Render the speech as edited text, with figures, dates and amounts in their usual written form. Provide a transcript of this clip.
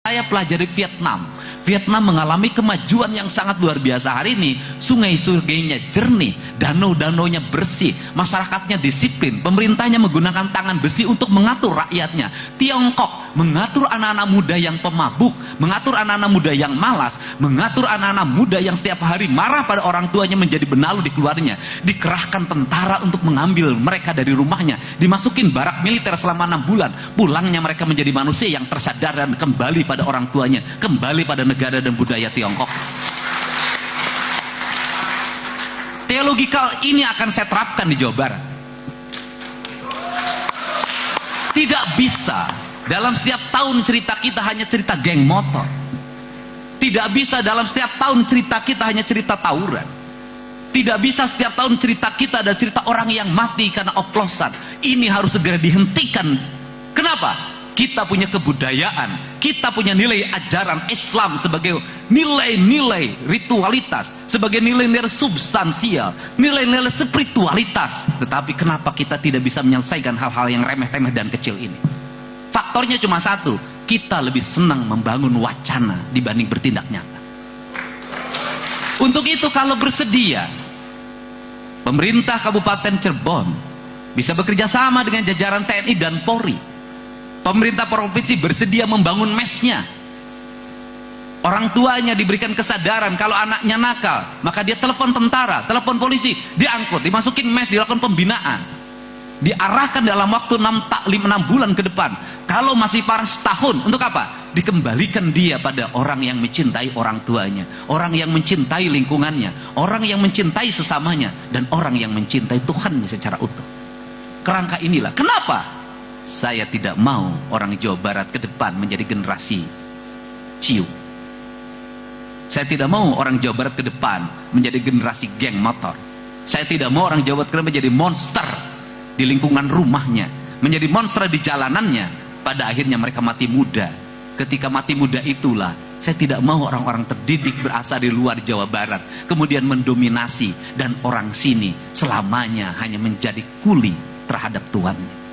Saya pelajari Vietnam. Vietnam mengalami kemajuan yang sangat luar biasa hari ini. Sungai-sungainya jernih, danau-danaunya bersih, masyarakatnya disiplin, pemerintahnya menggunakan tangan besi untuk mengatur rakyatnya. Tiongkok mengatur anak-anak muda yang pemabuk, mengatur anak-anak muda yang malas, mengatur anak-anak muda yang setiap hari marah pada orang tuanya menjadi benalu di keluarnya. Dikerahkan tentara untuk mengambil mereka dari rumahnya, dimasukin barak militer selama 6 bulan. Pulangnya mereka menjadi manusia yang tersadar dan kembali pada orang tuanya, kembali pada negara dan budaya Tiongkok. Teologikal ini akan saya terapkan di Jawa Barat. Tidak bisa dalam setiap tahun cerita kita hanya cerita geng motor. Tidak bisa dalam setiap tahun cerita kita hanya cerita tawuran. Tidak bisa setiap tahun cerita kita ada cerita orang yang mati karena oplosan. Ini harus segera dihentikan. Kenapa? Kita punya kebudayaan, kita punya nilai ajaran Islam sebagai nilai-nilai ritualitas, sebagai nilai-nilai substansial, nilai-nilai spiritualitas. Tetapi kenapa kita tidak bisa menyelesaikan hal-hal yang remeh-temeh dan kecil ini? Faktornya cuma satu, kita lebih senang membangun wacana dibanding bertindak nyata. Untuk itu kalau bersedia, pemerintah Kabupaten Cirebon bisa bekerja sama dengan jajaran TNI dan Polri. Pemerintah provinsi bersedia membangun mesnya. Orang tuanya diberikan kesadaran kalau anaknya nakal, maka dia telepon tentara, telepon polisi, diangkut, dimasukin mes, dilakukan pembinaan. Diarahkan dalam waktu 6 bulan ke depan. Kalau masih parah setahun, untuk apa? Dikembalikan dia pada orang yang mencintai orang tuanya, orang yang mencintai lingkungannya, orang yang mencintai sesamanya, dan orang yang mencintai Tuhannya secara utuh. Kerangka inilah kenapa saya tidak mau orang Jawa Barat ke depan menjadi generasi ciu. Saya tidak mau orang Jawa Barat ke depan menjadi generasi geng motor. Saya tidak mau orang Jawa Barat ke depan menjadi monster di lingkungan rumahnya, menjadi monster di jalanannya. Pada akhirnya mereka mati muda. Ketika mati muda itulah saya tidak mau orang-orang terdidik berasal di luar Jawa Barat kemudian mendominasi, dan orang sini selamanya hanya menjadi kuli terhadap tuannya.